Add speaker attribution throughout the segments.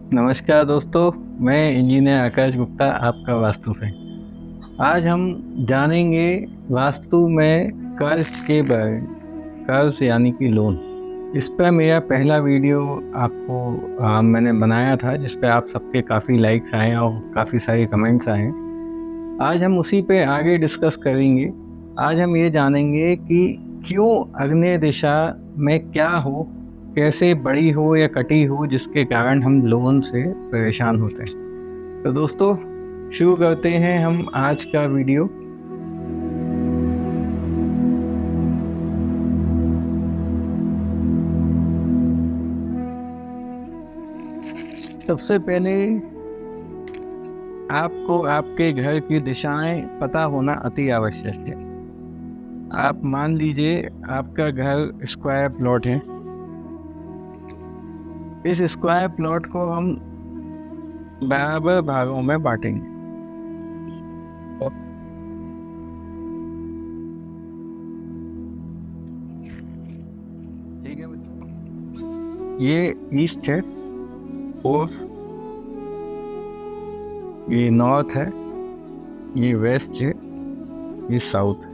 Speaker 1: नमस्कार दोस्तों, मैं इंजीनियर आकाश गुप्ता आपका वास्तु फ्रेंड। आज हम जानेंगे वास्तु में कर्ज के बारे में। कर्ज यानी कि लोन। इस पर मेरा पहला वीडियो आपको मैंने बनाया था, जिस पर आप सबके काफ़ी लाइक्स आए और काफ़ी सारे कमेंट्स आए। आज हम उसी पे आगे डिस्कस करेंगे। आज हम ये जानेंगे कि क्यों आग्नेय दिशा में क्या हो, कैसे बड़ी हो या कटी हो, जिसके कारण हम लोन से परेशान होते हैं। तो दोस्तों, शुरू करते हैं हम आज का वीडियो। सबसे पहले आपको आपके घर की दिशाएं पता होना अति आवश्यक है। आप मान लीजिए आपका घर स्क्वायर प्लॉट है। इस स्क्वायर प्लॉट को हम बराबर भागों में बांटेंगे। ठीक है बच्चों, ये ईस्ट है और ये नॉर्थ है, ये वेस्ट है, ये साउथ है।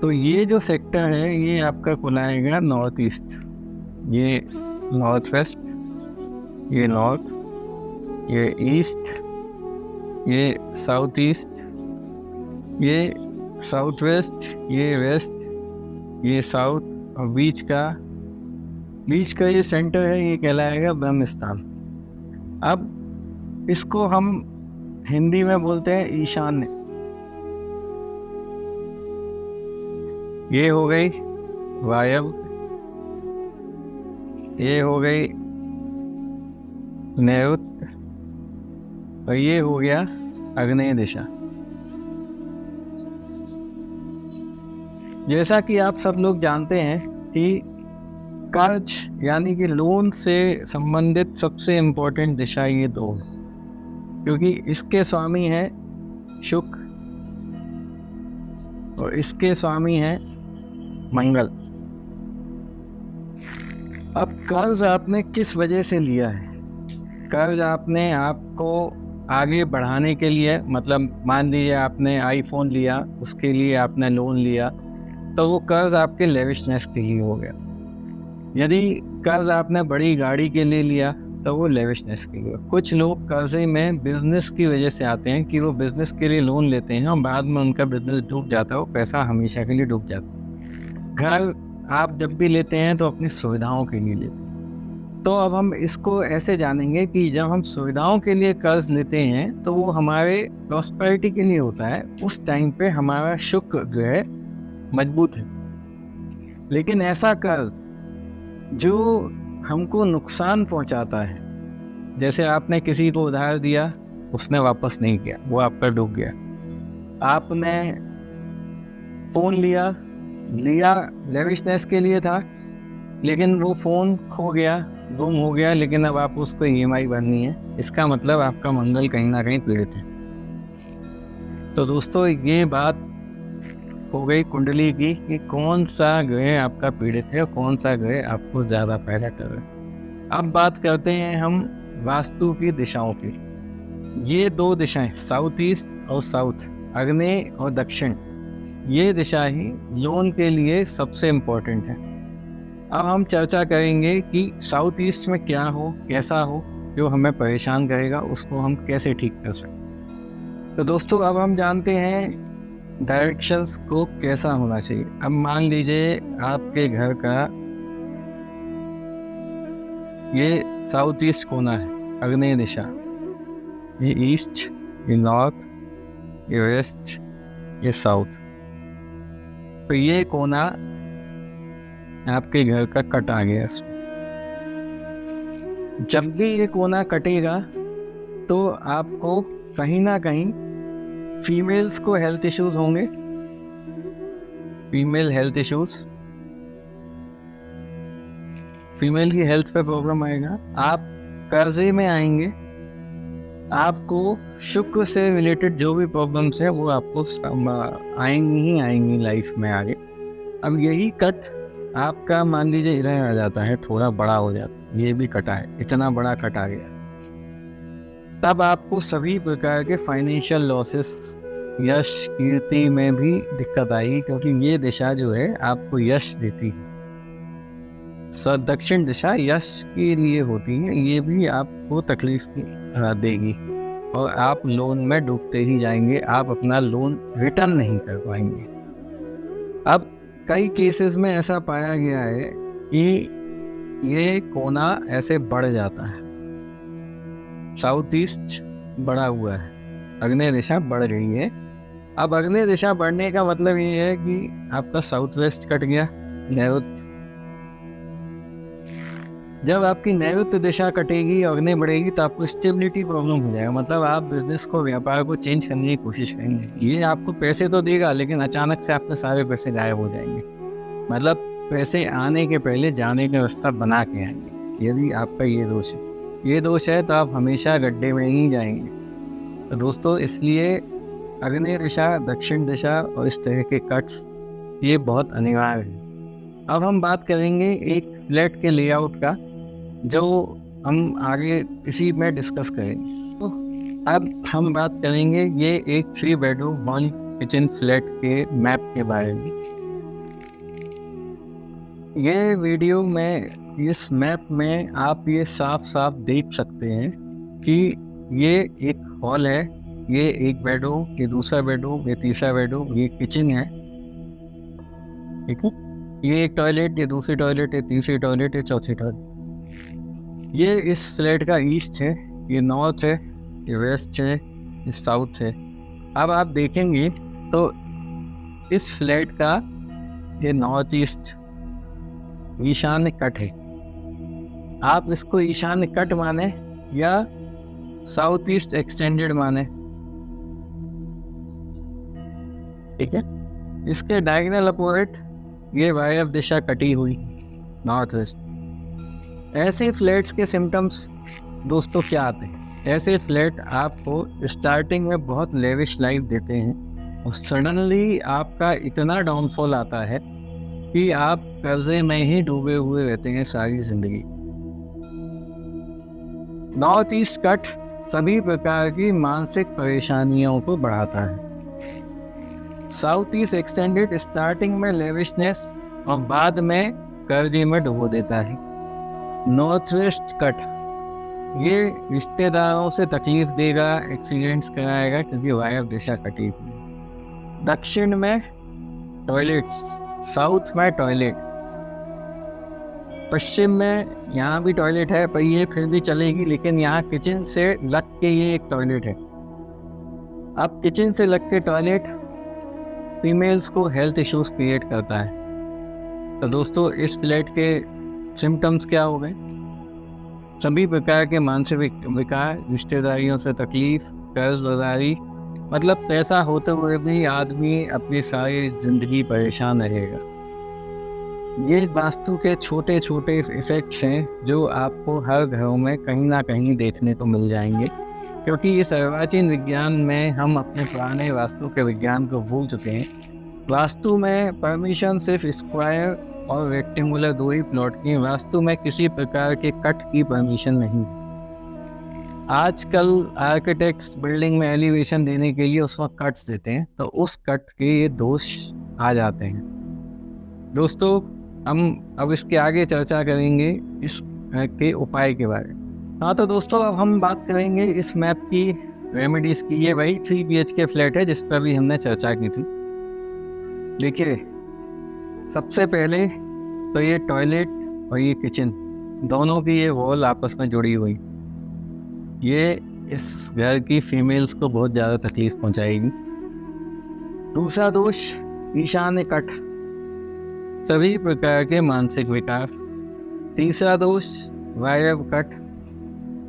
Speaker 1: तो ये जो सेक्टर है ये आपका कहलाएगा नॉर्थ ईस्ट, ये नॉर्थ वेस्ट, ये नॉर्थ, ये ईस्ट, ये साउथ ईस्ट, ये साउथ वेस्ट, ये वेस्ट, ये साउथ, और बीच का ये सेंटर है, ये कहलाएगा ब्रह्मस्थान। अब इसको हम हिंदी में बोलते हैं ईशान्य। ये हो गई वायव्य, ये हो गई नैऋत्य, और ये हो गया आग्नेय दिशा। जैसा कि आप सब लोग जानते हैं कि कर्ज यानी कि लोन से संबंधित सबसे इम्पोर्टेंट दिशा ये दो है, क्योंकि इसके स्वामी है शुक्र और इसके स्वामी है मंगल। अब कर्ज आपने किस वजह से लिया है? कर्ज आपने आपको आगे बढ़ाने के लिए, मतलब मान लीजिए आपने आईफोन लिया, उसके लिए आपने लोन लिया, तो वो कर्ज आपके लेविशनेस के लिए हो गया। यदि कर्ज आपने बड़ी गाड़ी के लिए लिया तो वो लेविशनेस के लिए। कुछ लोग कर्जे में बिजनेस की वजह से आते हैं कि वो बिजनेस के लिए लोन लेते हैं और बाद में उनका बिजनेस डूब जाता है, वो पैसा हमेशा के लिए डूब जाता है। घर आप जब भी लेते हैं तो अपनी सुविधाओं के लिए लेते हैं। तो अब हम इसको ऐसे जानेंगे कि जब हम सुविधाओं के लिए कर्ज लेते हैं तो वो हमारे प्रॉस्पेरिटी के लिए होता है। उस टाइम पे हमारा शुक्र ग्रह मजबूत है। लेकिन ऐसा कर्ज जो हमको नुकसान पहुंचाता है, जैसे आपने किसी को उधार दिया, उसने वापस नहीं किया, वो आपका डूब गया। आपने फ़ोन लिया लेविशनेस के लिए था, लेकिन वो फ़ोन खो गया, गुम हो गया, लेकिन अब आप उसको ईएमआई भरनी है। इसका मतलब आपका मंगल कहीं ना कहीं पीड़ित है। तो दोस्तों, ये बात हो गई कुंडली की कि कौन सा ग्रह आपका पीड़ित है और कौन सा ग्रह आपको ज़्यादा फायदा कर रहा है। अब बात करते हैं हम वास्तु की दिशाओं की। ये दो दिशाएं, साउथ ईस्ट और साउथ, आग्नेय और दक्षिण, ये दिशा ही लोन के लिए सबसे इम्पोर्टेंट है। अब हम चर्चा करेंगे कि साउथ ईस्ट में क्या हो, कैसा हो, जो हमें परेशान करेगा, उसको हम कैसे ठीक कर सकते। तो दोस्तों, अब हम जानते हैं डायरेक्शंस को कैसा होना चाहिए। अब मान लीजिए आपके घर का ये साउथ ईस्ट कोना है, आग्नेय दिशा, ये ईस्ट, ये नॉर्थ, ये वेस्ट, ये साउथ। तो ये कोना आपके घर का कट आ गया इसमें। जब भी ये कोना कटेगा तो आपको कहीं ना कहीं फीमेल्स को हेल्थ इश्यूज होंगे, फीमेल हेल्थ इश्यूज, फीमेल की हेल्थ पे प्रॉब्लम आएगा। आप कर्जे में आएंगे, आपको शुक्र से रिलेटेड जो भी प्रॉब्लम्स है वो आपको आएंगी ही आएंगी लाइफ में आगे। अब यही कट आपका मान लीजिए इधर आ जाता है, थोड़ा बड़ा हो जाता है, ये भी कटा है, इतना बड़ा कट आ गया, तब आपको सभी प्रकार के फाइनेंशियल लॉसेस, यश कीर्ति में भी दिक्कत आएगी, क्योंकि ये दिशा जो है आपको यश देती है। दक्षिण दिशा यश के लिए होती है, ये भी आपको तकलीफ देगी और आप लोन में डूबते ही जाएंगे, आप अपना लोन रिटर्न नहीं कर पाएंगे। अब कई केसेस में ऐसा पाया गया है कि ये कोना ऐसे बढ़ जाता है, साउथ ईस्ट बढ़ा हुआ है, आग्नेय दिशा बढ़ रही है। अब आग्नेय दिशा बढ़ने का मतलब ये है कि आपका साउथ वेस्ट कट गया, नैऋत्य। जब आपकी नैऋत्य दिशा कटेगी, आग्नेय बढ़ेगी, तो आपको स्टेबिलिटी प्रॉब्लम हो जाएगा, मतलब आप बिजनेस को, व्यापार को चेंज करने की कोशिश करेंगे। ये आपको पैसे तो देगा, लेकिन अचानक से आपके सारे पैसे गायब हो जाएंगे, मतलब पैसे आने के पहले जाने का रास्ता बना के आएंगे। यदि आपका ये दोष है तो आप हमेशा गड्ढे में ही जाएंगे। तो दोस्तों, इसलिए आग्नेय दिशा, दक्षिण दिशा और इस तरह के कट्स ये बहुत अनिवार्य है। अब हम बात करेंगे एक फ्लैट के लेआउट का, जो हम आगे इसी में डिस्कस करेंगे। तो अब हम बात करेंगे ये एक 3 बेडरूम 1 किचन फ्लैट के मैप के बारे में। ये वीडियो में, इस मैप में आप ये साफ साफ देख सकते हैं कि ये एक हॉल है, ये एक बेडरूम, ये दूसरा बेडरूम, ये तीसरा बेडरूम, ये किचन है, ठीक है, ये एक टॉयलेट, ये दूसरी टॉयलेट, ये तीसरी टॉयलेट, ये चौथी टॉयलेट। ये इस फ्लैट का ईस्ट है, ये नॉर्थ है, ये वेस्ट है, ये साउथ है। अब आप देखेंगे तो इस फ्लैट का ये नॉर्थ ईस्ट ईशान्य कट है। आप इसको ईशान्य कट माने या साउथ ईस्ट एक्सटेंडेड माने, ठीक है। इसके डायगोनल अपोजिट ये वायव्य दिशा कटी हुई, नॉर्थ वेस्ट। ऐसे फ्लैट्स के सिम्टम्स दोस्तों क्या आते हैं? ऐसे फ्लैट आपको स्टार्टिंग में बहुत लेविश लाइफ देते हैं और सडनली आपका इतना डाउनफॉल आता है कि आप कर्जे में ही डूबे हुए रहते हैं सारी जिंदगी। नॉर्थ ईस्ट कट सभी प्रकार की मानसिक परेशानियों को बढ़ाता है। साउथ ईस्ट एक्सटेंडेड स्टार्टिंग में लेविशनेस और बाद में कर्जे में डुबो देता है। नॉर्थ वेस्ट कट ये रिश्तेदारों से तकलीफ देगा, एक्सीडेंट्स कराएगा, क्योंकि वायव्य दिशा कटी हुई। दक्षिण में टॉयलेट्स, साउथ में टॉयलेट, पश्चिम में यहाँ भी टॉयलेट है, पर ये फिर भी चलेगी, लेकिन यहाँ किचन से लग के ये एक टॉयलेट है। अब किचन से लग के टॉयलेट फीमेल्स को हेल्थ इश्यूज क्रिएट करता है। तो दोस्तों, इस फ्लैट के सिम्टम्स क्या हो गए? सभी प्रकार के मानसिक विकार, रिश्तेदारियों से तकलीफ, कर्जबाजारी, मतलब पैसा होते हुए भी आदमी अपनी सारी जिंदगी परेशान रहेगा। ये वास्तु के छोटे छोटे इफेक्ट्स हैं जो आपको हर घरों में कहीं ना कहीं देखने को मिल जाएंगे, क्योंकि इस अर्वाचीन विज्ञान में हम अपने पुराने वास्तु के विज्ञान को भूल चुके हैं। वास्तु में परमिशन सिर्फ स्क्वायर और रेक्टेंगुलर 2 ही प्लॉट की, वास्तु में किसी प्रकार के कट की परमिशन नहीं। आजकल आर्किटेक्ट्स बिल्डिंग में एलिवेशन देने के लिए उसमें कट्स देते हैं, तो उस कट के ये दोष आ जाते हैं। दोस्तों, हम अब इसके आगे चर्चा करेंगे इस के उपाय के बारे में। हाँ, तो दोस्तों, अब हम बात करेंगे इस मैप की रेमेडीज की। ये वही 3 BHK फ्लैट है जिस पर भी हमने चर्चा की थी। देखिए, सबसे पहले तो ये टॉयलेट और ये किचन, दोनों की ये वॉल आपस में जुड़ी हुई, ये इस घर की फीमेल्स को बहुत ज़्यादा तकलीफ पहुंचाएगी। दूसरा दोष ईशान्य कट, सभी प्रकार के मानसिक विकार। तीसरा दोष वायव्य कट,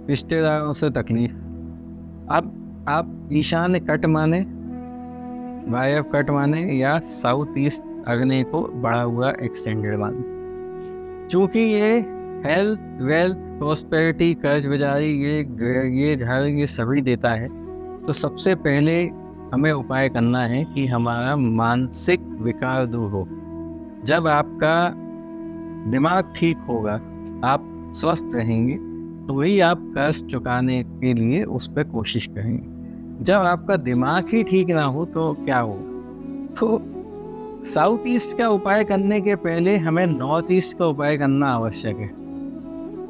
Speaker 1: रिश्तेदारों से तकलीफ। अब आप ईशान्य कट माने, वायव्य कट माने या साउथ ईस्ट आग्नेय को बढ़ा हुआ एक्सटेंडेड माने। चूँकि ये हेल्थ, वेल्थ, प्रॉस्पेरिटी, कर्ज बाजारी, ये घर ये सभी देता है, तो सबसे पहले हमें उपाय करना है कि हमारा मानसिक विकार दूर हो। जब आपका दिमाग ठीक होगा, आप स्वस्थ रहेंगे, तो वही आप कर्ज चुकाने के लिए उस पर कोशिश करेंगे। जब आपका दिमाग ही ठीक ना हो तो क्या हो? तो साउथ ईस्ट का उपाय करने के पहले हमें नॉर्थ ईस्ट का उपाय करना आवश्यक है।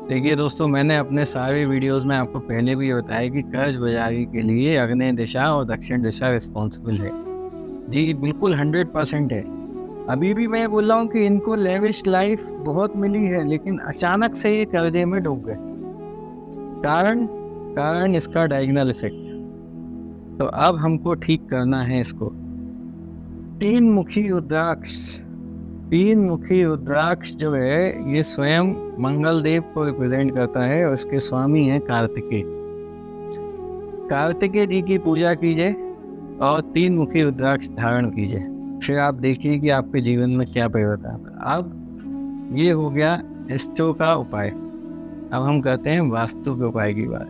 Speaker 1: देखिए दोस्तों, मैंने अपने सारे वीडियोस में आपको पहले भी बताया कि कर्ज बाजारी के लिए आग्नेय दिशा और दक्षिण दिशा रिस्पॉन्सिबल है। जी बिल्कुल 100% है। अभी भी मैं बोल रहा हूँ कि इनको लेविश लाइफ बहुत मिली है, लेकिन अचानक से ये कर्जे में डूब गए। कारण इसका डायगोनल इफेक्ट। तो अब हमको ठीक करना है इसको। तीन मुखी रुद्राक्ष जो है, ये स्वयं मंगल देव को रिप्रेजेंट करता है और इसके स्वामी हैं कार्तिकेय जी की पूजा कीजिए और तीन मुखी रुद्राक्ष धारण कीजिए। फिर आप देखिए कि आपके जीवन में क्या परिवर्तन आता है। अब ये हो गया एस्ट्रो का उपाय। अब हम कहते हैं वास्तु के उपाय की बात।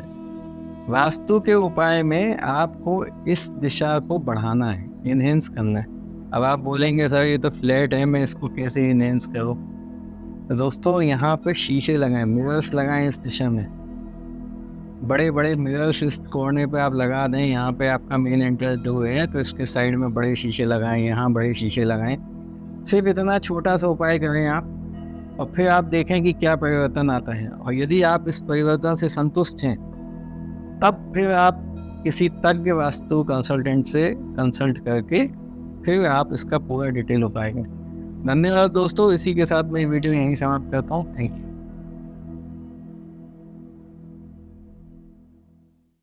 Speaker 1: वास्तु के उपाय में आपको इस दिशा को बढ़ाना है, इनहेंस करना है। अब आप बोलेंगे सर ये तो फ्लैट है, मैं इसको कैसे इनहेंस करूँ? तो दोस्तों, यहाँ पे शीशे लगाएं, मिरर्स लगाएं इस दिशा में। बड़े बड़े मिरर्स इस कोने पे आप लगा दें। यहाँ पे आपका मेन एंट्रेंस डोर है तो इसके साइड में बड़े शीशे लगाएं, यहाँ बड़े शीशे लगाएं। सिर्फ इतना छोटा सा उपाय करें आप, और फिर आप देखें कि क्या परिवर्तन आता है। और यदि आप इस परिवर्तन से संतुष्ट हैं, तब फिर आप किसी तज्ञ वास्तु कंसल्टेंट से कंसल्ट करके फिर आप इसका पूरा डिटेल उपाय करें। धन्यवाद दोस्तों, इसी के साथ मैं वीडियो यहीं समाप्त करता हूँ। Thank you.